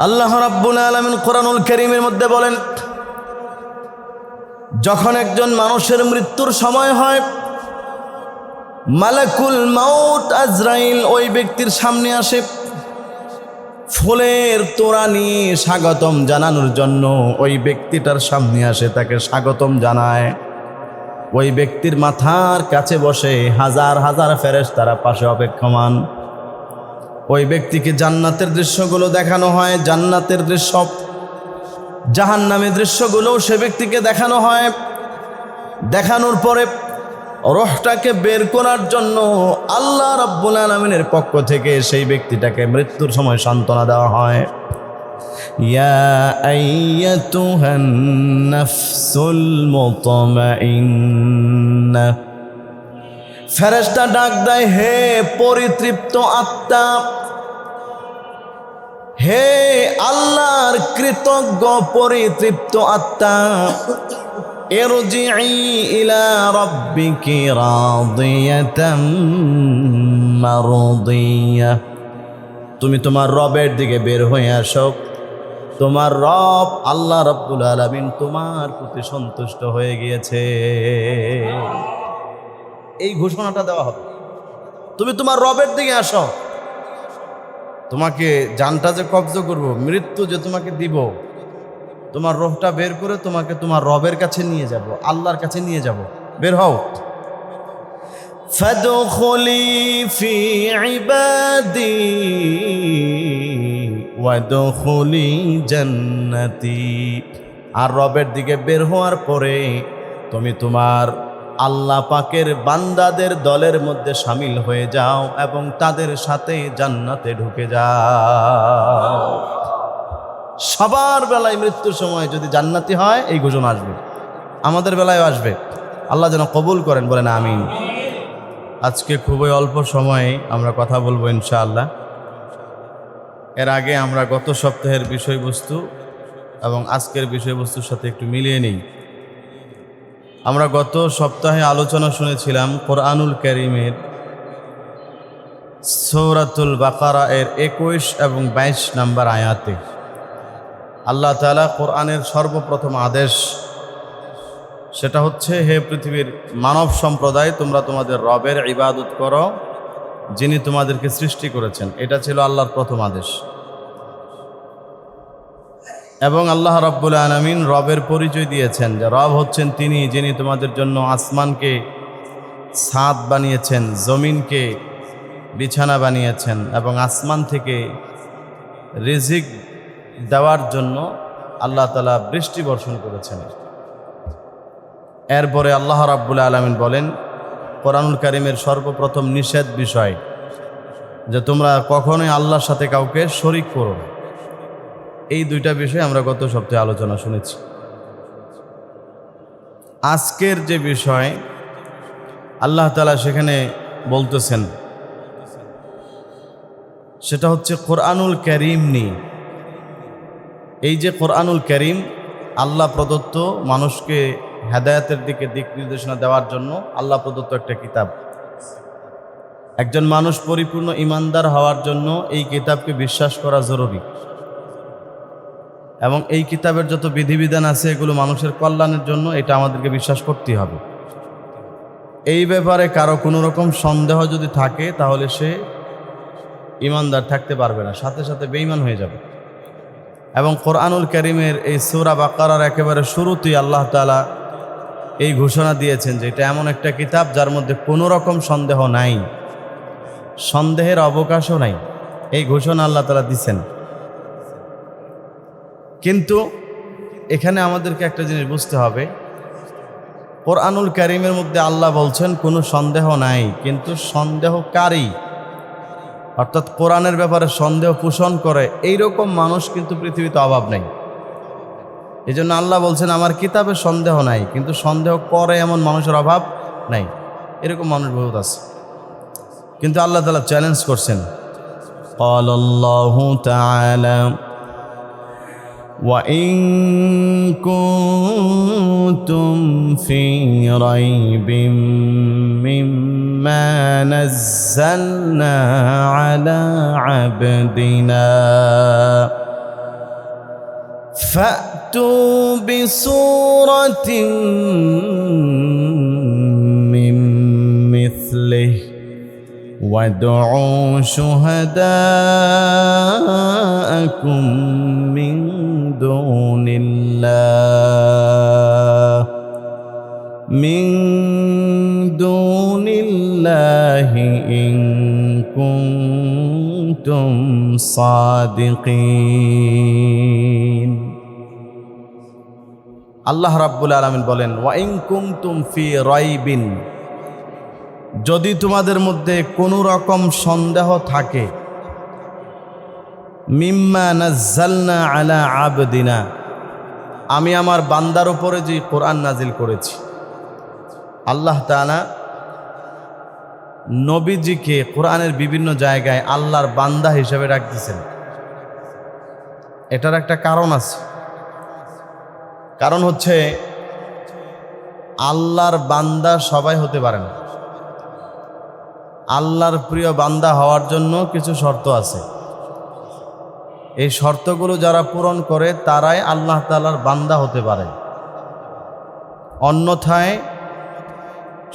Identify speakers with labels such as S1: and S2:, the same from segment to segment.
S1: আল্লাহ রাব্বুল আলামিন কোরআনুল কারীমের মধ্যে বলেন, যখন একজন মানুষের মৃত্যুর সময় হয়, মালাকুল মাউত আজরাইল ওই ব্যক্তির সামনে আসে ফুলের তোড়া নিয়ে স্বাগতম জানানোর জন্য। ওই ব্যক্তিটার সামনে আসে, তাকে স্বাগতম জানায়। ওই ব্যক্তির মাথার কাছে বসে হাজার হাজার ফেরেশতারা পাশে অপেক্ষমান। ওই ব্যক্তিকে জান্নাতের দৃশ্যগুলো দেখানো হয়, জান্নাতের দৃশ্য, জাহান্নামের দৃশ্যগুলো সে ব্যক্তিকে দেখানো হয়। দেখানোর পরে রূহটাকে বের করার জন্য আল্লাহ রাব্বুল আলামিনের পক্ষ থেকে সেই ব্যক্তিটাকে মৃত্যুর সময় সান্ত্বনা দেওয়া হয়। ইয়া আইয়াতুহান নাফসুল মুতমাইন্না, ফেরেশতা ডাক দেয়, হে পরিতৃপ্ত আত্মা, হে আল্লাহর কৃতজ্ঞ পরিতৃপ্ত আত্মা, ইরজিই ইলা রাব্বিকি রাদিয়াতাম মারদিয়া, তুমি তোমার রবের দিকে বের হয়ে আসো। তোমার রব আল্লাহ রাব্বুল আলামিন তোমার প্রতি সন্তুষ্ট হয়ে গিয়েছে। এই ঘোষণাটা দেওয়া হবে, তুমি তোমার রবের দিকে আসো। তোমাকে জানটা যে কবজা করব, মৃত্যু যে তোমাকে দিব, তোমার রূহটা বের করে তোমাকে তোমার রবের কাছে নিয়ে যাব, আল্লাহর কাছে নিয়ে যাব। বের হও। ফাদখুলি ফি ইবাদি ওয়াদখুলি জান্নাতি। আর রবের দিকে বের হওয়ার পরে তুমি তোমার আল্লাহ পাকের বান্দাদের দলের মধ্যে শামিল হয়ে যাও এবং তাদের সাথে জান্নাতে ঢুকে যাও। সবার বেলায় মৃত্যুর সময় যদি জান্নাতি হয় এই ঘোষণা আসবে, আমাদের বেলায় আসবে। আল্লাহ যেন কবুল করেন, বলেন আমিন। আজকে খুবই অল্প সময়ে আমরা কথা বলবো ইনশাআল্লাহ। এর আগে আমরা গত সপ্তাহের বিষয়বস্তু এবং আজকের বিষয়বস্তুর সাথে একটু মিলিয়ে নিই। আমরা গত সপ্তাহে আলোচনা শুনেছিলাম কোরআনুল কারীমের সূরাতুল বাকারা এর 21 এবং 22 নম্বর আয়াতে আল্লাহ তাআলা কোরআনের সর্বপ্রথম আদেশ, সেটা হচ্ছে, হে পৃথিবীর মানব সম্প্রদায়, তোমরা তোমাদের রবের ইবাদত করো যিনি তোমাদেরকে সৃষ্টি করেছেন। এটা ছিল আল্লাহর প্রথম আদেশ। এবং আল্লাহ রাব্বুল আলামিন রবের পরিচয় দিয়েছেন যে রব হচ্ছেন তিনি, যিনি তোমাদের জন্য আসমানকে ছাদ বানিয়েছেন, জমিনকে বিছানা বানিয়েছেন এবং আসমান থেকে রিজিক দেওয়ার জন্য আল্লাহ তাআলা বৃষ্টি বর্ষণ করেছেন। এরপরে আল্লাহ রাব্বুল আলামিন বলেন কোরআনুল কারীমের সর্বপ্রথম নিষেধ বিষয় যে তোমরা কখনোই আল্লাহর সাথে কাউকে শরীক করো না। এই দুইটা বিষয় আমরা গত সপ্তাহে আলোচনা শুনেছি। আজকের যে বিষয় আল্লাহ তাআলা সেখানে বলতেছেন সেটা হচ্ছে কোরআনুল কারীম নিয়ে। এই যে কোরআনুল কারীম আল্লাহ প্রদত্ত, মানুষকে হেদায়েতের দিকে দিক নির্দেশনা দেওয়ার জন্য আল্লাহ প্রদত্ত একটা কিতাব। একজন মানুষ পরিপূর্ণ ঈমানদার হওয়ার জন্য এই কিতাবকে বিশ্বাস করা জরুরি এবং এই কিতাবের যত বিধিবিধান আছে এগুলো মানুষের কল্যাণের জন্য, এটা আমাদেরকে বিশ্বাস করতে হবে। এই ব্যাপারে কারো কোনো রকম সন্দেহ যদি থাকে তাহলে সে ঈমানদার থাকতে পারবে না, সাথে সাথে বেঈমান হয়ে যাবে। এবং কোরআনুল কারীমের এই সূরা বাকারার একেবারে শুরুতেই আল্লাহ তাআলা এই ঘোষণা দিয়েছেন যে এটা এমন একটা কিতাব যার মধ্যে কোনো রকম সন্দেহ নাই, সন্দেহের অবকাশও নাই। এই ঘোষণা আল্লাহ তাআলা দিয়েছেন। কিন্তু এখানে আমাদেরকে একটা জিনিস বুঝতে হবে, কোরআনুল কারীমের মধ্যে আল্লাহ বলছেন কোনো সন্দেহ নাই, কিন্তু সন্দেহকারী অর্থাৎ কোরআনের ব্যাপারে সন্দেহ পোষণ করে এইরকম মানুষ কিন্তু পৃথিবীতে অভাব নেই। এই জন্য আল্লাহ বলছেন আমার কিতাবে সন্দেহ নাই, কিন্তু সন্দেহ করে এমন মানুষের অভাব নাই। এরকম মানুষ বহুত আছে, কিন্তু আল্লাহ তাআলা চ্যালেঞ্জ করছেন। ক্বালাল্লাহু তাআলা وَإِن كُنتُمْ فِي رَيْبٍ مِّمَّا نَزَّلْنَا عَلَى عَبْدِنَا فأتوا بسورة من مثله وادعوا شهداءكم من دون الله إن كنتم صادقين আল্লাহ রাব্বুল আলামিন বলেন ওয়া ইন কুনতুম ফি রাইবিন, যদি তোমাদের মধ্যে কোনো রকম সন্দেহ থাকে, মিম্মা নাজ্জালনা আলা আবদিনা, আমি আমার বান্দার উপরে যে কোরআন নাজিল করেছি। আল্লাহ তাআলা নবীজিকে কোরআনের বিভিন্ন জায়গায় আল্লাহর বান্দা হিসেবে রাখতেছেন। এটার একটা কারণ আছে। কারণ হচ্ছে আল্লাহর বান্দা সবাই হতে পারে না। আল্লাহর প্রিয় বান্দা হওয়ার জন্য কিছু শর্ত আছে। এই শর্তগুলো যারা পূরণ করে তারাই আল্লাহ তাআলার বান্দা হতে পারে, অন্যথায়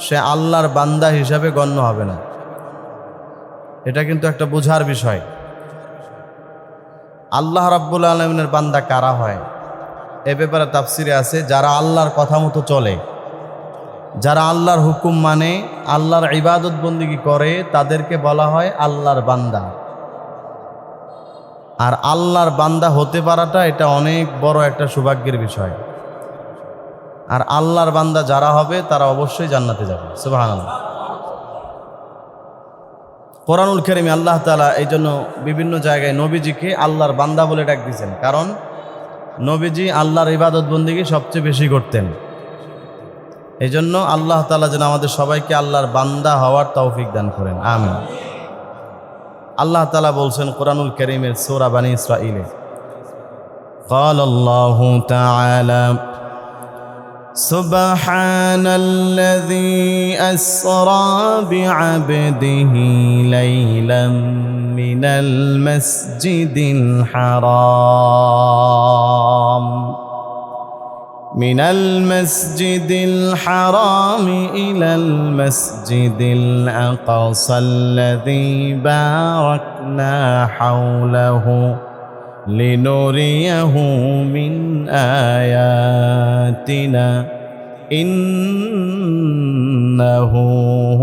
S1: সে আল্লাহর বান্দা হিসাবে গণ্য হবে না। এটা কিন্তু একটা বোঝার বিষয়। আল্লাহ রাব্বুল আলামিনের বান্দা কারা হয় এ ব্যাপারে তাফসিরে আছে, যারা আল্লাহর কথা মতো চলে, যারা আল্লাহর হুকুম মানে, আল্লাহর ইবাদত বন্দেগী করে, তাদেরকে বলা হয় আল্লাহর বান্দা। আর আল্লাহর বান্দা হতে পারাটা এটা অনেক বড় একটা সৌভাগ্যের বিষয়। আর আল্লাহর বান্দা যারা হবে তারা অবশ্যই জান্নাতে যাবে। সুবহানাল্লাহ। কোরআনুল কারীমে আল্লাহ তাআলা এই জন্য বিভিন্ন জায়গায় নবীজিকে আল্লাহর বান্দা বলে ডাক দিয়েছেন, কারণ নবীজি আল্লাহর ইবাদত বন্দেগী সবচেয়ে বেশি করতেন। এই জন্য আল্লাহ তাআলা যেন আমাদের সবাইকে আল্লাহর বান্দা হওয়ার তৌফিক দান করেন, আমিন। আল্লাহ তাআলা বলছেন কোরআনুল কারীমের সূরা বনী ইসরাঈলে, قال الله تعالى سبحان الذي أسرى بعبده ليلا من المسجد الحرام إلى المسجد الأقصى الذي باركنا حوله لنريه من آياتنا إنه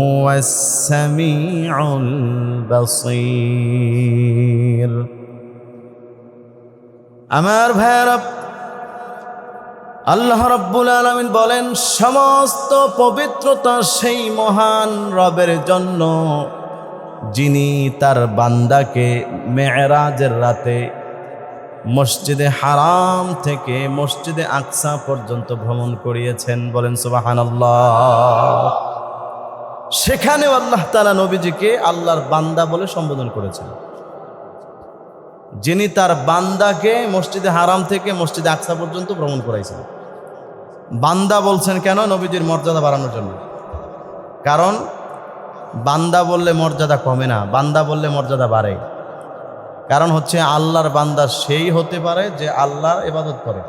S1: هو السميع البصير। আমার ভাইরা, আল্লাহ রাব্বুল আলামিন বলেন সমস্ত পবিত্রতা সেই মহান রবের জন্য যিনি তার বান্দাকে মেরাজের রাতে মসজিদে হারাম থেকে মসজিদে আকসা পর্যন্ত ভ্রমণ করিয়েছেন। বলেন সুবহানাল্লাহ। সেখানে আল্লাহ তাআলা নবীজিকে আল্লাহর বান্দা বলে সম্বোধন করেছেন, যিনি তার বান্দাকে মসজিদে হারাম থেকে মসজিদে আকসা পর্যন্ত ভ্রমণ করাইছেন। বান্দা বলছেন কেন? নবীজির মর্যাদা বাড়ানোর জন্য। কারণ বান্দা বললে মর্যাদা কমে না, বান্দা বললে মর্যাদা বাড়ে। কারণ হচ্ছে আল্লাহর বান্দা সেই হতে পারে যে আল্লাহর ইবাদত করে,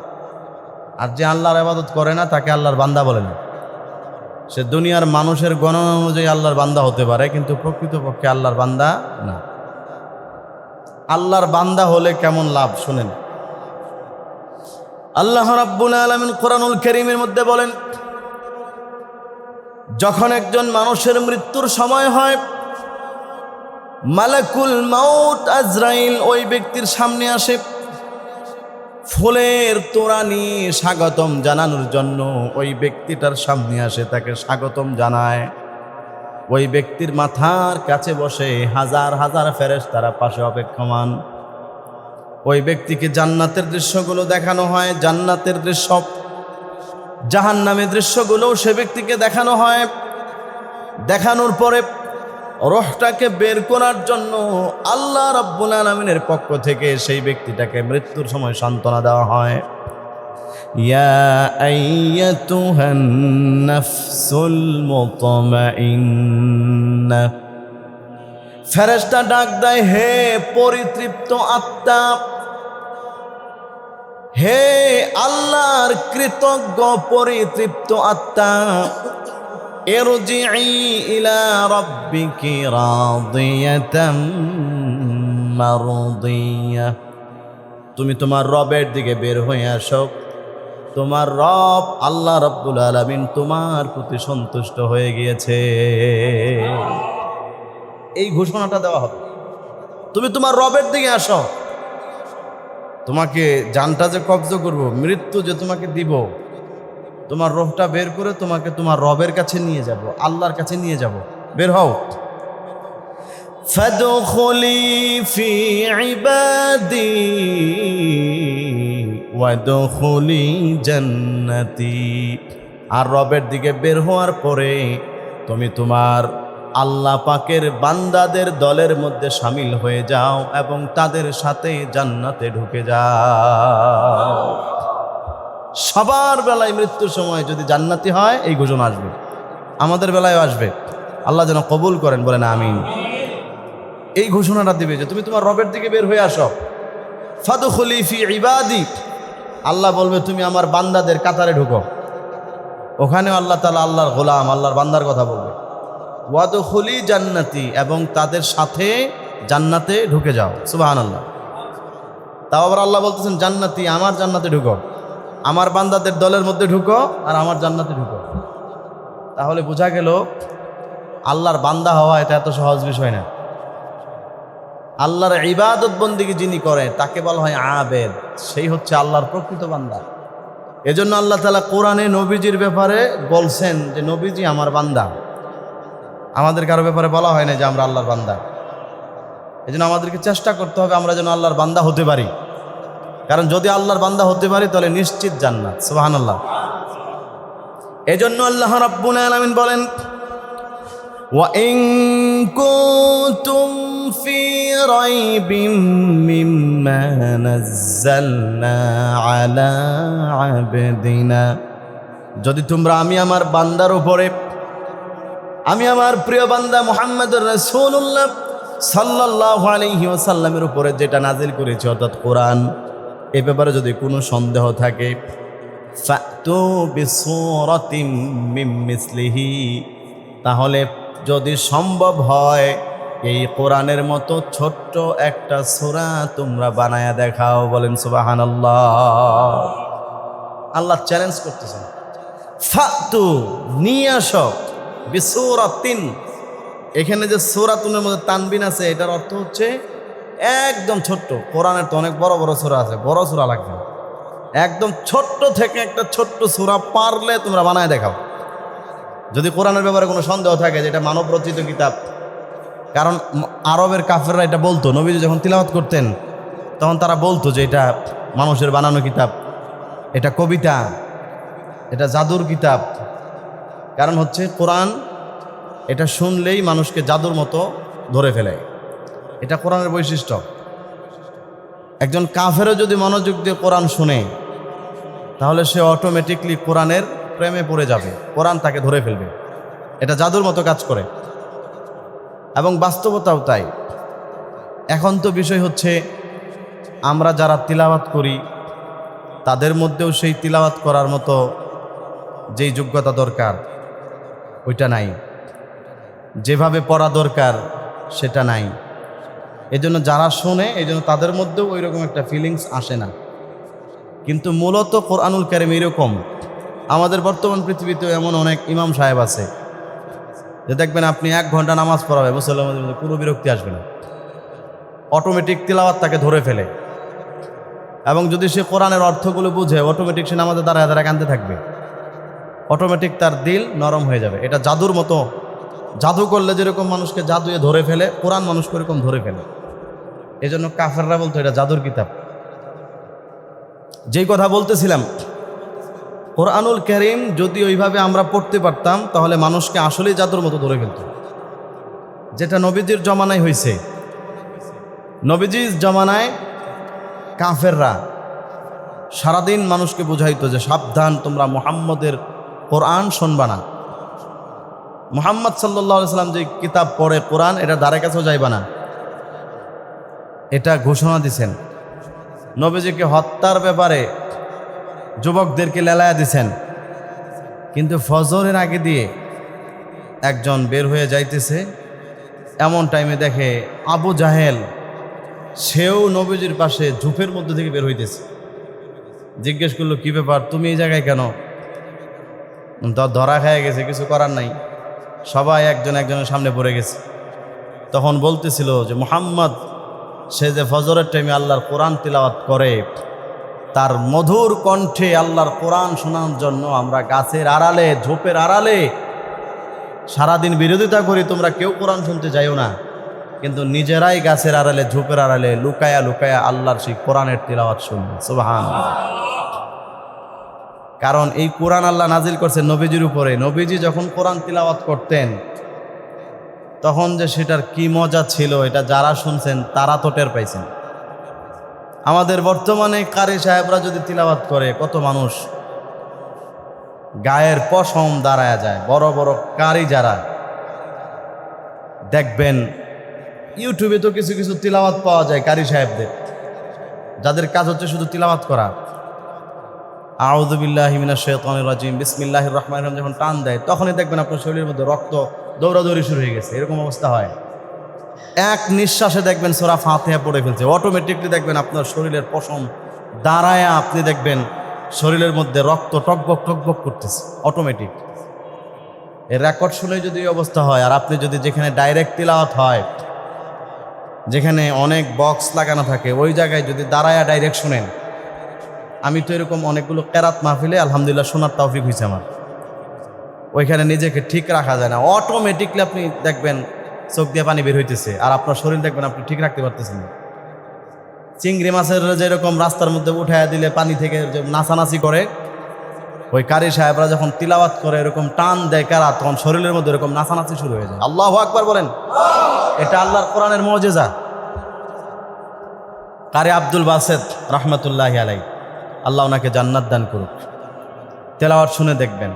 S1: আর যে আল্লাহর ইবাদত করে না তাকে আল্লাহর বান্দা বলে না। সে দুনিয়ার মানুষের গণনা অনুযায়ী আল্লাহর বান্দা হতে পারে, কিন্তু প্রকৃতপক্ষে আল্লাহর বান্দা না। আল্লাহর বান্দা হলে কেমন লাভ শুনেন। আল্লাহ রাব্বুল আলামিন কোরআনুল কারীমের মধ্যে বলেন, যখন একজন মানুষের মৃত্যুর সময় হয়, মালাকুল মাউত আজরাইল ওই ব্যক্তির সামনে আসে ফুলের তোড়া নিয়ে স্বাগতম জানানোর জন্য। ওই ব্যক্তিটার সামনে আসে, তাকে স্বাগতম জানায়। ওই ব্যক্তির মাথার কাছে বসে হাজার হাজার ফেরেশতারা পাশে অপেক্ষমান। ওই ব্যক্তিকে জান্নাতের দৃশ্যগুলো দেখানো হয়, জান্নাতের দৃশ্য, জাহান্নামের দৃশ্যগুলো সে ব্যক্তিকে দেখানো হয়। দেখানোর পরে রূহটাকে বের করার জন্য আল্লাহ রাব্বুল আলামিনের পক্ষ থেকে সেই ব্যক্তিটাকে মৃত্যুর সময় সান্ত্বনা দেওয়া হয়। ইয়া আইয়াতুহান নাফসুল মুতমাইন্না, ফেরেশতা ডাক দেয়, হে পরিতৃপ্ত আত্মা, হে আল্লাহর কৃতজ্ঞ পরিতৃপ্ত আত্মা, ইরজিই ইলা রাব্বিকি রাদিয়াতাম মারদিয়া, তুমি তোমার রবের দিকে বের হয়ে আসো। তোমার রব আল্লাহ রাব্বুল আলামিন তোমার প্রতি সন্তুষ্ট হয়ে গিয়েছে। এই ঘোষণাটা দেওয়া হবে, তুমি তোমার রবের দিকে আসো। তোমাকে জানটা যে কবজা করব, মৃত্যু যে তোমাকে দিব, তোমার রূহটা বের করে তোমাকে তোমার রবের কাছে নিয়ে যাব, আল্লাহর কাছে নিয়ে যাব। বের হও। ফাদখুলি ফি ইবাদি ওয়াদখুলি জান্নাতি। আর রবের দিকে বের হওয়ার পরে তুমি তোমার আল্লাহ পাকের বান্দাদের দলের মধ্যে শামিল হয়ে যাও এবং তাদের সাথে জান্নাতে ঢুকে যাও। সবার বেলায় মৃত্যুর সময় যদি জান্নাতি হয় এই ঘোষণা আসবে, আমাদের বেলায়ও আসবে। আল্লাহ যেন কবুল করেন, বলেন আমিন। এই ঘোষণাটা দিবে যে তুমি তোমার রবের দিকে বের হয়ে আসো। ফাদখুলি ফি ইবাদি, আল্লাহ বলবে তুমি আমার বান্দাদের কাতারে ঢুকো। ওখানেও আল্লাহ তাআলা আল্লাহর গোলাম, আল্লাহর বান্দার কথা বলবে। ওয়াদখুলি জান্নাতি, এবং তাদের সাথে জান্নাতে ঢুকে যাও। সুবহানাল্লাহ। তাও আবার আল্লাহ বলতেছেন জান্নাতি, আমার জান্নাতে ঢুকো, আমার বান্দাদের দলের মধ্যে ঢুকো আর আমার জান্নাতে ঢুকো। তাহলে বোঝা গেল আল্লাহর বান্দা হওয়া এটা এত সহজ বিষয় না। আল্লাহর ইবাদত বন্দেগী যিনি করে তাকে বলা হয় আবেদ, সেই হচ্ছে আল্লাহর প্রকৃত বান্দা। এজন্য আল্লাহ তাআলা কোরআনে নবীজির ব্যাপারে বলছেন যে নবীজি আমার বান্দা। আমাদের কারো ব্যাপারে বলা হয় না যে আমরা আল্লাহর বান্দা। এজন্য আমাদেরকে চেষ্টা করতে হবে আমরা যেন আল্লাহর বান্দা হতে পারি, কারণ যদি আল্লাহর বান্দা হতে পারি তাহলে নিশ্চিত জান্নাত। সুবহানাল্লাহ। এজন্য আল্লাহ রাব্বুল আলামিন বলেন, ওয়া ইন কুনতুম ফি রাইবিম মিম্মা নাযালনা আলা আবদিনা, যদি তোমরা আমি আমার বান্দার উপরে, আমি আমার প্রিয় বান্দা মুহাম্মদুর রাসূলুল্লাহ সাল্লাল্লাহু আলাইহি ওয়াসাল্লামের উপরে যেটা নাজিল করেছি অর্থাৎ কোরআন, এ ব্যাপারে যদি কোনো সন্দেহ থাকে, ফাতু বিসূরাতিম মিন মিসলিহি, তাহলে যদি সম্ভব হয় এই কোরআনের মতো ছোট্ট একটা সূরা তোমরা বানায়া দেখাও। বলেন সুবহানাল্লাহ। আল্লাহ চ্যালেঞ্জ করতেছেন, ফাতু, নিয়ে আসো, বিসূরাতিন, এখানে যে সূরাতুনের মধ্যে তানবিন আছে এটার অর্থ হচ্ছে একদম ছোট্ট। কোরআনের তো অনেক বড় বড় সূরা আছে, বড় সূরা লাগবে না, একদম ছোট্ট থেকে একটা ছোট্ট সূরা পারলে তোমরা বানায় দেখাও। যদি কোরআনের ব্যাপারে কোনো সন্দেহ থাকে যে এটা মানব রচিত কিতাব, কারণ আরবের কাফেররা এটা বলতো, নবীজি যখন তিলাওয়াত করতেন তখন তারা বলতো যে এটা মানুষের বানানো কিতাব, এটা কবিতা, এটা জাদুর কিতাব। কারণ হচ্ছে কোরআন এটা শুনলেই মানুষকে জাদুর মতো ধরে ফেলে, এটা কোরআনের বৈশিষ্ট্য। একজন কাফেরও যদি মনোযোগ দিয়ে কোরআন শুনে তাহলে সে অটোমেটিকলি কোরআনের প্রেমে পড়ে যাবে, কোরআন তাকে ধরে ফেলবে। এটা জাদুর মতো কাজ করে এবং বাস্তবতাও তাই। এখন তো বিষয় হচ্ছে আমরা যারা তিলাওয়াত করি তাদের মধ্যেও সেই তিলাওয়াত করার মতো যেই যোগ্যতা দরকার ওইটা নাই, যেভাবে পড়া দরকার সেটা নাই। এজন্য যারা শোনে এজন্য তাদের মধ্যেও ওই রকম একটা ফিলিংস আসে না। কিন্তু মূলত কোরআনুল কারীম এরকম। আমাদের বর্তমান পৃথিবীতেও এমন অনেক ইমাম সাহেব আছে যে দেখবেন আপনি 1 ঘন্টা নামাজ পড়াবে, মুসলমানদের মধ্যে কোনো বিরক্তি আসবে না, অটোমেটিক তিলাওয়াত তাকে ধরে ফেলে। এবং যদি সে কোরআনের অর্থগুলো বুঝে অটোমেটিক সে নামাজে দাঁড়ায় দাঁড়ায় কাঁদতে থাকবে, অটোমেটিক তার দিল নরম হয়ে যাবে। এটা জাদুর মতো, জাদু করলে যেরকম মানুষকে জাদুয়ে ধরে ফেলে, কোরআন মানুষকে এরকম ধরে ফেলে। এই জন্য কাফেররা বলতো এটা জাদুর কিতাব। যেই কথা বলতেছিলাম, কোরআনুল কারীম যদি ওইভাবে আমরা পড়তে পারতাম তাহলে মানুষকে আসলেই জাদুর মতো ধরে ফেলত, যেটা নবীজির জমানায় হয়েছে। নবীজির জমানায় কাফেররা সারাদিন মানুষকে বুঝাইতো যে সাবধান, তোমরা মুহাম্মদের কোরআন শুনবা না, মুহাম্মদ সাল্লাল্লাহু আলাইহি সাল্লাম যে কিতাব পড়ে কোরআন, এটা ধারে কাছেও যাইবা না। এটা ঘোষণা দিছেন। নবীজিকে হত্যার ব্যাপারে যুবকদেরকে লেলায়া দিছেন, কিন্তু ফজরের আগে দিয়ে একজন বের হয়ে যাইতেছে। এমন টাইমে দেখে আবু জাহেল, সেও নবীজির পাশে ঝোপের মধ্যে থেকে বের হইতেছে। জিজ্ঞেস করলো, কি ব্যাপার, তুমি এই জায়গায় কেন? ধরা খেয়ে গেছে, কিছু করার নাই, সবাই একজন একজনের সামনে পড়ে গেছে। তখন বলতেছিল যে মুহাম্মদ, সে যে ফজরের টাইমে আল্লাহর কোরআন তিলাওয়াত করে, তার মধুর কণ্ঠে আল্লাহর কোরআন শোনার জন্য আমরা গাছের আড়ালে, ঝোপের আড়ালে সারাদিন বিরোধিতা করি, তোমরা কেউ কোরআন শুনতে যাইও না, কিন্তু নিজেরাই গাছের আড়ালে, ঝোপের আড়ালে লুকায়া লুকায়া আল্লাহর সেই কোরআনের তিলাওয়াত শুনবে। সুবহানাল্লাহ। কারণ এই কোরআন আল্লাহ নাজিল করছেন নবীজির উপরে। নবীজি যখন কোরআন তিলাওয়াত করতেন তখন যে সেটার কি মজা ছিল, এটা যারা শুনছেন তারা তো টের পাইছেন। আমাদের বর্তমানে কারি সাহেবরা যদি তিলাওয়াত করে, কত মানুষ গায়ের পশম দাঁড়ায় যায়। বড় বড় কারি যারা, দেখবেন ইউটিউবে তো কিছু কিছু তিলাওয়াত পাওয়া যায় কারি সাহেবদের, যাদের কাজ হচ্ছে শুধু তিলাওয়াত করা। আউযু বিল্লাহি মিনাশ শাইতানির রাজিম, বিসমিল্লাহির রহমানির রহিম যখন টান দেয়, তখনই দেখবেন আপনার শরীরের মধ্যে রক্ত দৌড়াদৌড়ি শুরু হয়ে গেছে, এরকম অবস্থা হয়। এক নিঃশ্বাসে দেখবেন সূরা ফাতিহা পড়ে ফেলছে, অটোমেটিকলি দেখবেন আপনার শরীরের পশম দাঁড়ায়, আপনি দেখবেন শরীরের মধ্যে রক্ত টকবক টকবক করতেছে অটোমেটিক। এর রেকর্ড শুনে যদি এই অবস্থা হয়, আর আপনি যদি যেখানে ডাইরেক্ট তিলাওয়াত হয়, যেখানে অনেক বক্স লাগানো থাকে, ওই জায়গায় যদি দাঁড়ায়া ডাইরেক্ট শুনেন, আমি তো এরকম অনেকগুলো কেরাত মাহফিলে আলহামদুলিল্লাহ শোনার তৌফিক হয়েছে আমার, ওইখানে নিজেকে ঠিক রাখা যায় না, অটোমেটিকলি আপনি দেখবেন চোখ দিয়ে পানি বের হইতেছে, আর আপনার শরীর দেখবেন আপনি ঠিক রাখতে পারতেছেন না। চিংড়ি মাছের যেরকম রাস্তার মধ্যে উঠাইয়া দিলে পানি থেকে যে নাচানাচি করে, ওই কারি সাহেবরা যখন তিলাওয়াত করে এরকম টান দেয় কারা, তখন শরীরের মধ্যে এরকম নাচানাচি শুরু হয়ে যায়। আল্লাহু আকবার বলেন, এটা আল্লাহর কোরআনের মুজিজা। কারি আব্দুল বাসেত রহমতুল্লাহি আলাইহি, আল্লাহ ওনাকে জান্নাত দান করুক, তেলাওয়াত শুনে দেখবেন,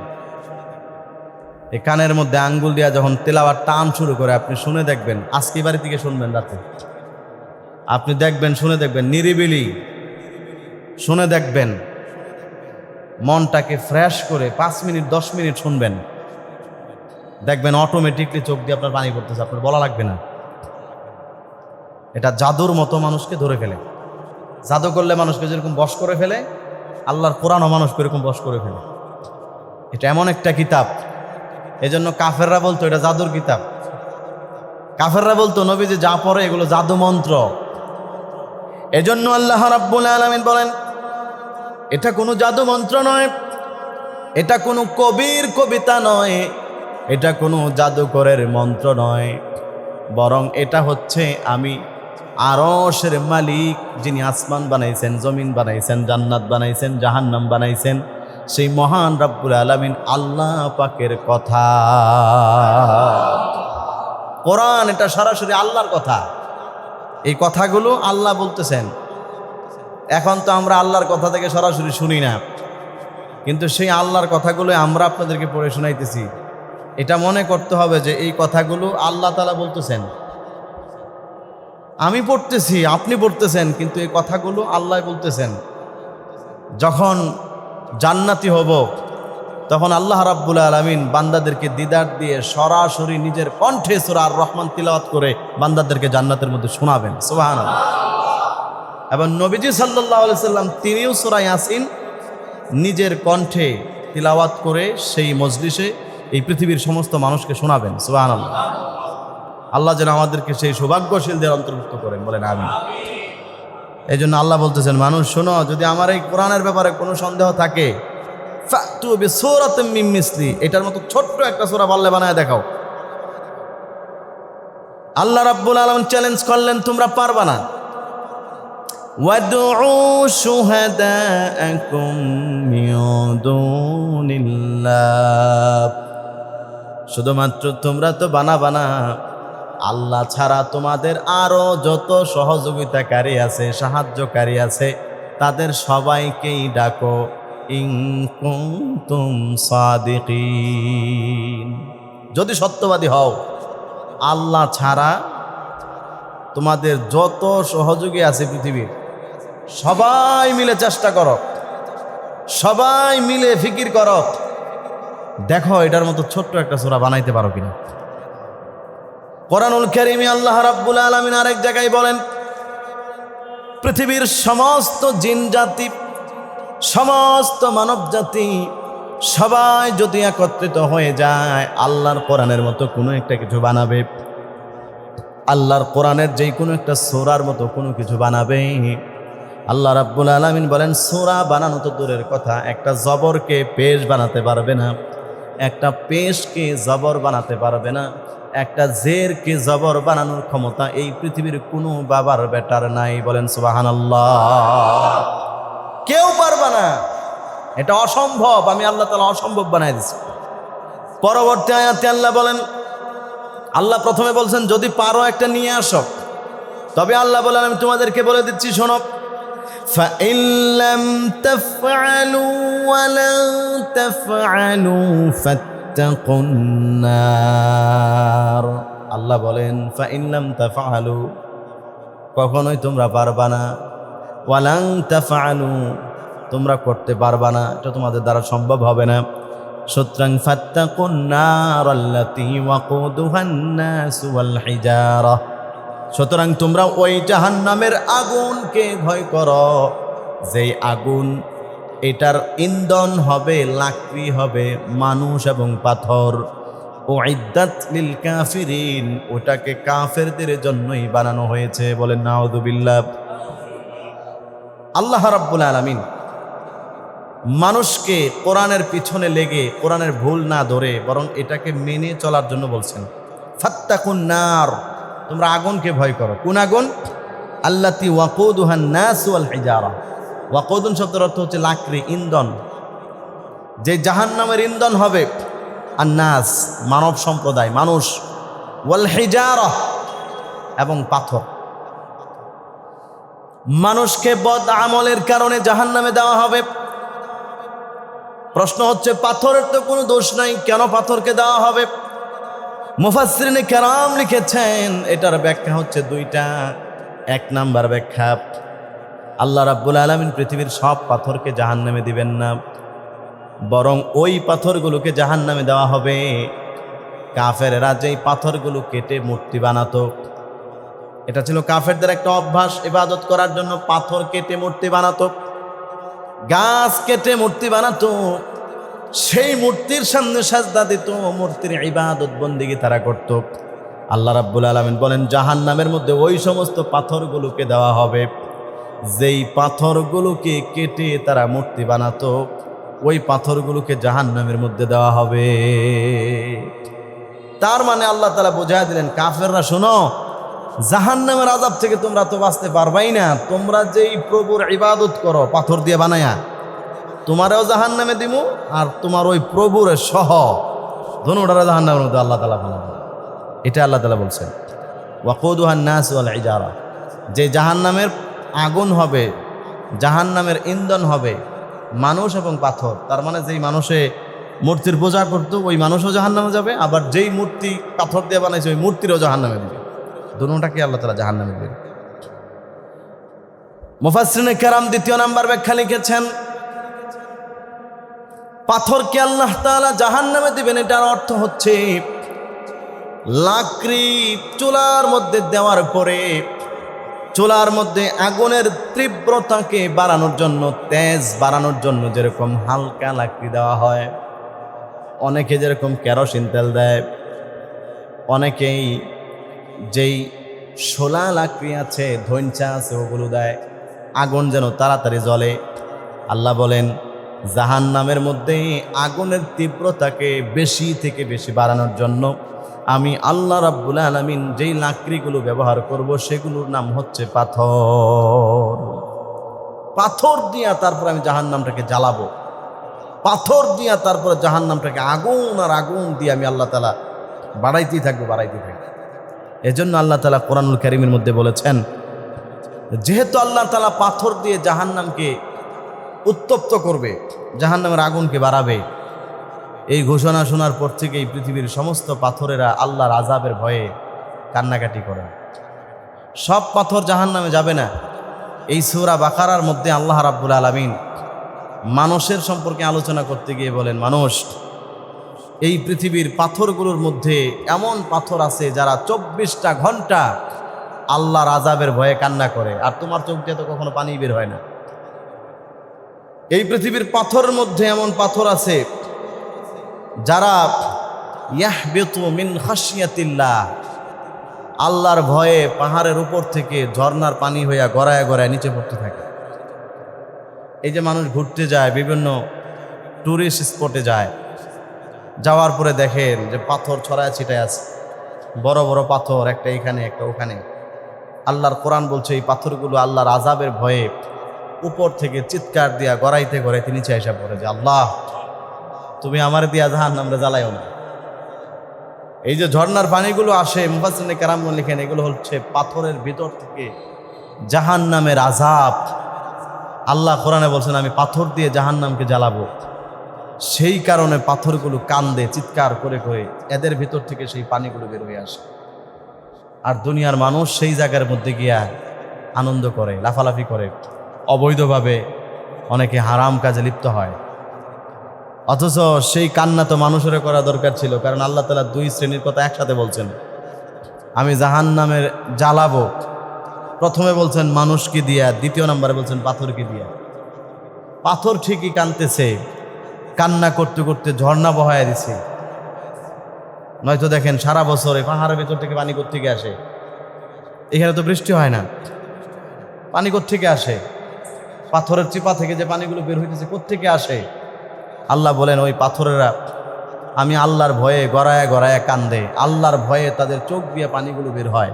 S1: এই কানের মধ্যে আঙ্গুল দিয়া যখন তেলাওয়াত টান শুরু করে, আপনি শুনে দেখবেন, আজকে বাড়ি থেকে শুনবেন রাতে, আপনি দেখবেন, শুনে দেখবেন, নিরিবিলি শুনে দেখবেন, মনটাকে ফ্রেশ করে 5 মিনিট 10 মিনিট শুনবেন, দেখবেন অটোমেটিকলি চোখ দিয়ে আপনার পানি পড়তেছে, আপনার বলা লাগবে না। এটা জাদুর মতো মানুষকে ধরে ফেলে। জাদু করলে মানুষকে যেরকম বশ করে ফেলে, আল্লাহর কোরআনও মানুষকে এরকম বশ করে ফেলে। এটা এমন একটা কিতাব, এজন্য কাফেররা বলতো এটা জাদুর কিতাব। কাফেররা বলতো নবীজি যা পড়ে এগুলো জাদু মন্ত্র। এজন্য আল্লাহ রাব্বুল আলামিন বলেন, এটা কোনো জাদু মন্ত্র নয়, এটা কোনো কবির কবিতা নয়, এটা কোনো জাদুকরের মন্ত্র নয়, বরং এটা হচ্ছে আমি আরশের মালিক, যিনি আসমান বানাইছেন, জমিন বানাইছেন, জান্নাত বানাইছেন, জাহান্নাম বানাইছেন, সেই মহান রব্বুল আলামিন আল্লাহ পাকের কথা। কোরআন এটা সরাসরি আল্লাহর কথা। এই কথাগুলো আল্লাহ বলতেছেন। এখন তো আমরা আল্লাহর কথা থেকে সরাসরি শুনি না, কিন্তু সেই আল্লাহর কথাগুলো আমরা আপনাদেরকে পড়ে শোনাইতেছি। এটা মনে করতে হবে যে এই কথাগুলো আল্লাহ তাআলা বলতেছেন, আমি পড়তেছি, আপনি পড়তেছেন, কিন্তু এই কথাগুলো আল্লাহ বলতেছেন। যখন জান্নাতি হব, তখন আল্লাহ রাব্বুল আলামিন বান্দাদেরকে দিদার দিয়ে সরাসরি নিজের কণ্ঠে সূরা আর রহমান তিলাওয়াত করে বান্দাদেরকে জান্নাতের মধ্যে শোনাবেন। সুবহানাল্লাহ। এবং নবীজি সাল্লাল্লাহু আলাইহি সাল্লাম তিনিও সূরা ইয়াসিন নিজের কণ্ঠে তিলাওয়াত করে সেই মজলিসে এই পৃথিবীর সমস্ত মানুষকে শোনাবেন। সুবহানাল্লাহ। আল্লাহ যেন আমাদেরকে সেই সৌভাগ্যশীলদের অন্তর্ভুক্ত করেন, বলেন আমিন। এই জন্য আল্লাহ বলতেছেন, মানুষ শোনো, যদি আমার এই কোরআনের ব্যাপারে কোনো সন্দেহ থাকে, ফাতু বিসূরাতিন মিন মিসলি, এটার মতো ছোট্ট একটা সূরা পারলে বানায় দেখাও। আল্লাহ রাব্বুল আলামিন চ্যালেঞ্জ করলেন, তোমরা পারবা না। ওয়াদউ শুহাদাআকুম মিন দুনিল্লাহ, শুধুমাত্র তোমরা তো বানাবা না, আল্লাহ ছাড়া তোমাদের আরো যত সহযোগিতাকারী আছে, সাহায্যকারী আছে, তাদের সবাইকেই ডাকো, ইন কুনতুম সাদিকিন, যদি সত্যবাদী হও। আল্লাহ ছাড়া তোমাদের যত সহযোগী আছে পৃথিবীর, সবাই মিলে চেষ্টা করো, সবাই মিলে ফিকির করো, দেখো এটার মতো ছোট্ট একটা সূরা বানাইতে পারো কিনা। কোরআনুল কারীমে আল্লাহ রাব্বুল আলামিন আরেক জায়গায় বলেন, পৃথিবীর সমস্ত জিন জাতি, সমস্ত মানব জাতি সবাই যদি একত্রিত হয়ে যায় আল্লাহর কোরআনের মতো কোনো একটা কিছু বানাবে, আল্লাহর কোরআনের যেই কোনো একটা সূরার মতো কোনো কিছু বানাবে, আল্লাহ রাব্বুল আলামিন বলেন সূরা বানানো তো দূরের কথা, একটা জবরকে পেশ বানাতে পারবে না, একটা পেশকে জবর বানাতে পারবে না, একটা জেরকে জবর বানানোর ক্ষমতা এই পৃথিবীর কোনো বাবার বেটার নাই। বলেন সুবহানাল্লাহ। কেউ পারবে না, এটা অসম্ভব। আমি আল্লাহ তাআলা অসম্ভব বানাই দিচ্ছি। পরবর্তী আয়াতে আল্লাহ বলেন, আল্লাহ প্রথমে বলছেন যদি পারো একটা নিয়ে আসো, তবে আল্লাহ বলেন আমি তোমাদেরকে বলে দিচ্ছি শোনো, فَإِن لَّمْ تَفْعَلُوا وَلَن تَفْعَلُوا فَاتَّقُوا النَّارَ। আল্লাহ বলেন فَإِن لَّمْ تَفْعَلُوا, কখনোই তোমরা পারবা না, ওয়ালাং তাফআলু, তোমরা করতে পারবা না, এটা তোমাদের দ্বারা সম্ভব হবে না। সুতরাং ফাত্তাকুন নার আল্লাতী ওয়াকুদুহান নাস ওয়াল হিজারা, সুতরাং তোমরা ওই জাহান্নামের আগুনকে ভয় করো, যেই আগুন এটার ইন্ধন হবে, লাকড়ি হবে মানুষ এবং পাথর। উইদ্দাত লিল কাফিরিন, ওটাকে কাফেরদের জন্যই বানানো হয়েছে। বলেন নাউযুবিল্লাহ। আল্লাহ রাব্বুল আলামিন মানুষকে কোরআনের পিছনে লেগে কোরআনের ভুল না ধরে বরং এটাকে মেনে চলার জন্য বলছেন ফাত্তাকুন নার, তোমরা আগুনকে ভয় করো। কোন আগুন? আল্লাতী ওয়াকুদুহান নাস ওয়াল হিজারা। ওয়াকুদুন শব্দের অর্থ হচ্ছে লাকড়ি, ইন্ধন। যে জাহান্নামের ইন্ধন হবে আর নাস মানব সম্প্রদায়, মানুষ, ওয়াল হিজারা এবং পাথর। মানুষকে বদ আমলের কারণে জাহান্নামে দেওয়া হবে। প্রশ্ন হচ্ছে পাথরের তো কোনো দোষ নাই, কেন পাথরকে দেওয়া হবে? মুফাসসিরিনে কেরাম লিখেছেন এটার ব্যাখ্যা হচ্ছে দুইটা। এক নাম্বার ব্যাখ্যা, আল্লাহ রাব্বুল আলামিন পৃথিবীর সব পাথরকে জাহান্নামে দিবেন না, বরং ওই পাথরগুলোকে জাহান্নামে দেওয়া হবে কাফেররা যেই পাথরগুলো কেটে মূর্তি বানাতো। এটা ছিল কাফেরদের একটা অভ্যাস, ইবাদত করার জন্য পাথর কেটে মূর্তি বানাতো, গাছ কেটে মূর্তি বানাতো, সেই মূর্তির সামনে সাজদা দিত, মূর্তির ইবাদত বন্দেগী তারা করত। আল্লাহ রাব্বুল আলামিন বলেন জাহান্নামের মধ্যে ওই সমস্ত পাথরগুলোকে দেওয়া হবে যেই পাথরগুলোকে কেটে তারা মূর্তি বানাতো, ওই পাথরগুলোকে জাহান্নামের মধ্যে দেওয়া হবে। তার মানে আল্লাহ তাআলা বোঝায় দিলেন কাফেররা শোনো, জাহান্নামের আযাব থেকে তোমরা তো বাঁচতে পারবাই না, তোমরা যেই প্রভুর ইবাদত করো পাথর দিয়ে বানায়া, তোমারও জাহান্নামে দিমু আর তোমার ওই প্রভুর সহ দোনোটারে জাহান্নামের মধ্যে আল্লাহ তাআলা বানাবেন। এটা আল্লাহ তাআলা বলছেন ওয়াকুদুহান নাস ওয়াল হিজারা, যে জাহান্নামের আগুন হবে, জাহান্নামের ইন্ধন হবে মানুষ এবং পাথর। তার মানে যেই মানুষে মূর্তির পূজা করতো ওই মানুষও জাহান্নামে যাবে, আবার যেই মূর্তি পাথর দিয়ে বানাইছে ওই মূর্তিরও জাহান্নামে দিবে। দুটোটাকে আল্লাহ তাআলা জাহান্নামে দিবেন। মুফাসসিরিনে কেরাম দ্বিতীয় নাম্বার ব্যাখ্যা লিখেছেন পাথরকে আল্লাহ তাআলা জাহান্নামে দিবেন, এটার অর্থ হচ্ছে লাকড়ি চুলার মধ্যে দেওয়ার পরে চুলার মধ্যে আগুনের তীব্রতাকে বাড়ানোর জন্য, তেজ বাড়ানোর জন্য যেরকম হালকা লাকড়ি দেওয়া হয়, অনেকে যেরকম কেরোসিন তেল দেয়, অনেকেই যেই শোলা লাকড়ি আছে, ধৈঞ্চা আছে, ওগুলো দেয় আগুন যেন তাড়াতাড়ি জ্বলে। আল্লাহ বলেন জাহান্নামের মধ্যে আগুনের তীব্রতাকে বেশি থেকে বেশি বাড়ানোর জন্য আমি আল্লাহ রাব্বুল আলামিন যেই লাকড়িগুলো ব্যবহার করব সেগুলোর নাম হচ্ছে পাথর। পাথর দিয়া তারপর আমি জাহান্নামটাকে জ্বালাবো, পাথর দিয়া তারপরে জাহান্নামটাকে আগুন আর আগুন দিয়ে আমি আল্লাহ তাআলা বাড়াইতেই থাকবো, বাড়াইতেই থাকবো। এজন্য আল্লাহ তাআলা কোরআনুল কারীমের মধ্যে বলেছেন যেহেতু আল্লাহ তাআলা পাথর দিয়ে জাহান্নামকে উত্তপ্ত করবে, জাহান্নামের আগুনকে বাড়াবে, এই ঘোষণা শোনার পর থেকেই পৃথিবীর সমস্ত পাথরেরা আল্লাহর আযাবের ভয়ে কান্নাকাটি করে। সব পাথর জাহান্নামে যাবে না, এই সূরা বাকারার মধ্যে আল্লাহ রাব্বুল আলামিন মানুষের সম্পর্কে আলোচনা করতে গিয়ে বলেন, মানুষ, এই পৃথিবীর পাথরগুলোর মধ্যে এমন পাথর আছে যারা 24টা ঘন্টা আল্লাহর আযাবের ভয়ে কান্না করে, আর তোমার চোখ দিয়ে তো কখনো পানি বের হয় না। এই পৃথিবীর পাথরের মধ্যে এমন পাথর আছে যারা ইয়াহবিতু মিন খাশিয়াতিল্লাহ, আল্লাহর ভয়ে পাহাড়ের উপর থেকে ঝর্ণার পানি হইয়া গড়ায় গড়ায় নিচে পড়তে থাকে। এই যে মানুষ ঘুরতে যায়, বিভিন্ন টুরিস্ট স্পটে যায়, যাওয়ার পরে দেখেন যে পাথর ছড়ায় ছিটায় আছে, বড় বড় পাথর, একটা এখানে একটা ওখানে। আল্লাহর কোরআন বলছে এই পাথরগুলো আল্লাহর আযাবের ভয়ে উপর থেকে চিৎকার দিয়া গড়াইতে গড়াইতে নিচে এসে পড়ে যে, আল্লাহ তুমি আমার দিয়া জাহান্নামে জ্বালাইও না। এই যে ঝর্ণার পানিগুলো আসে, মুফাসসিরিনে কেরামগণ লিখেন এগুলো হচ্ছে পাথরের ভিতর থেকে জাহান্নামের আযাব। আল্লাহ কোরআনে বলছেন আমি পাথর দিয়ে জাহান্নামকে জ্বালাবো। সেই কারণে পাথরগুলো কান্দে চিৎকার করে করে, এদের ভিতর থেকে সেই পানিগুলো বের হয়ে আসে। আর দুনিয়ার মানুষ সেই জায়গার মধ্যে গিয়া আনন্দ করে, লাফালাফি করে, অবৈধভাবে অনেকে হারাম কাজে লিপ্ত হয়। অথচ সেই কান্না তো মানুষের করা দরকার ছিল, কারণ আল্লাহ তাআলা দুই শ্রেণীর কথা একসাথে বলছেন, আমি জাহান্নামের জ্বালাবো। প্রথমে বলছেন মানুষকে দিয়া, দ্বিতীয় নম্বরে বলছেন পাথরকে দিয়া। পাথর ঠিকই কাঁদতেছে, কান্না করতে করতে ঝর্ণা বহায় দিছে। নয়তো দেখেন সারা বছরে পাহাড়ের ভেতর থেকে পানি কোত্থেকে আসে? এখানে তো বৃষ্টি হয় না, পানি কোত্থেকে আসে? পাথরের চিপা থেকে যে পানিগুলো বের হইতেছে কোত্থেকে আসে? আল্লাহ বলেন ওই পাথরেরা আমি আল্লাহর ভয়ে গড়ায় গড়ায় কান্দে, আল্লাহর ভয়ে তাদের চোখ দিয়ে পানিগুলো বের হয়,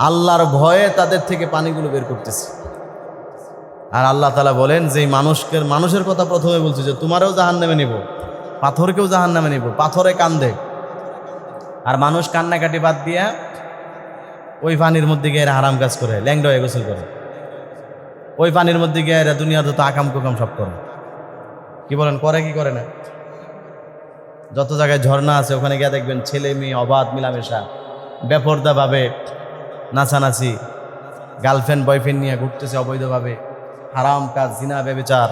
S1: আল্লাহর ভয়ে তাদের থেকে পানিগুলো বের করতেছে। আর আল্লাহ তাআলা বলেন যে মানুষের কথা প্রথমে বলছে যে তোমারও জাহান্নামে নিব, পাথরকেও জাহান্নামে নিব। পাথরে কান্দে, আর মানুষ কান্নাকাটি বাদ দিয়া ওই পানির মধ্যে গিয়ে এরা হারাম কাজ করে, ল্যাংড়া হয়ে গোসল করে। ওই পানির মধ্যে গিয়ে এরা দুনিয়ার যত আকাম কুকাম সব করে। কি বলেন, করে কি করে না? যত জায়গায় ঝর্ণা আছে ওখানে গিয়ে দেখবেন ছেলে মেয়ে অবাধ মিলামেশা, বেপরদাভাবে নাচানাচি, গার্লফ্রেন্ড বয়ফ্রেন্ড নিয়ে ঘুরতেছে অবৈধভাবে, হারাম কাজ, জিনা ব্যভিচার,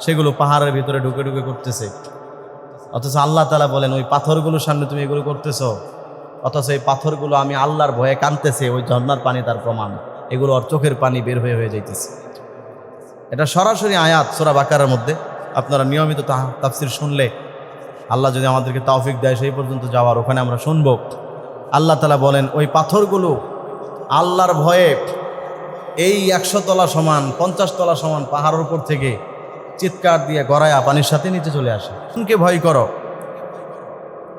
S1: সেগুলো পাহাড়ের ভিতরে ঢুকে ঢুকে করতেছে। অথচ আল্লাহ তাআলা বলেন ওই পাথরগুলোর সামনে তুমি এগুলো করতেছ, অথচ এই পাথরগুলো আমি আল্লাহর ভয়ে কাঁদতেছে, ওই ঝর্ণার পানি তার প্রমাণ। এগুলো ওর চোখের পানি বের হয়ে যাইতেছে। এটা সরাসরি আয়াত সূরা বাকারার মধ্যে। আপনারা নিয়মিত তাফসীর শুনলে, আল্লাহ যদি আমাদেরকে তৌফিক দেয় সেই পর্যন্ত যাওয়ার, ওখানে আমরা শুনব। আল্লাহ তাআলা বলেন ওই পাথরগুলো আল্লাহর ভয়ে এই 100 তলা সমান 50 তলা সমান পাহাড়ের উপর থেকে চিৎকার দিয়ে গড়ায়া পানির সাথে নিচে চলে আসে। কোনকে ভয় করো?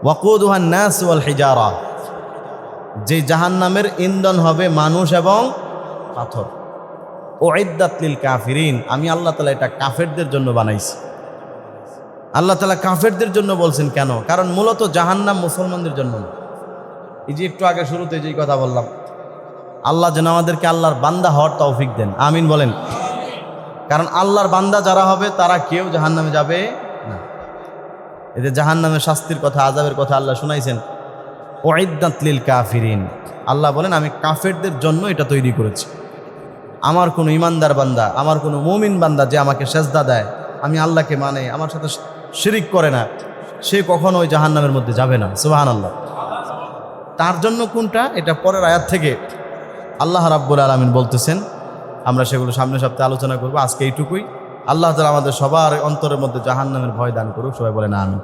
S1: ওয়াকুদুহান নাস ওয়াল হিজারা, যে জাহান্নামের ইন্ধন হবে মানুষ এবং পাথর। উইদ্দাত লিল কাফিরিন, আমি আল্লাহ তাআলা এটা কাফেরদের জন্য বানাইছি। আল্লাহ তাআলা কাফেরদের জন্য বলছেন কেন? কারণ মূলত জাহান্নাম মুসলমানদের জন্য না। এই যে একটু আগে শুরুতে যেই কথা বললাম, আল্লাহ যেন আমাদেরকে আল্লাহর বান্দা হওয়ার তৌফিক দেন, আমিন বলেন। কারণ আল্লাহর বান্দা যারা হবে তারা কেউ জাহান্নামে যাবে না। এদের জাহান্নামের শাস্তির কথা, আযাবের কথা আল্লাহ শুনাইছেন। উইদ্দাত লিল কাফিরিন, আল্লাহ বলেন আমি কাফেরদের জন্য এটা তৈরি করেছি। আমার কোনো ইমানদার বান্দা, আমার কোনো মুমিন বান্দা যে আমাকে সেজদা দেয়, আমি আল্লাহকে মানে, আমার সাথে শিরিক করে না, সে কখনো ওই জাহান্নামের মধ্যে যাবে না। সুবহানাল্লাহ। তার জন্য কোনটা? এটা পরের আয়াত থেকে আল্লাহ রাব্বুল আলামিন বলতেছেন। আমরা সেগুলো সামনের সপ্তাহে আলোচনা করবো। আজকে এইটুকুই। আল্লাহ তাআলা আমাদের সবার অন্তরের মধ্যে জাহান্নামের ভয় দান করুক। সবাই বলেন আমিন।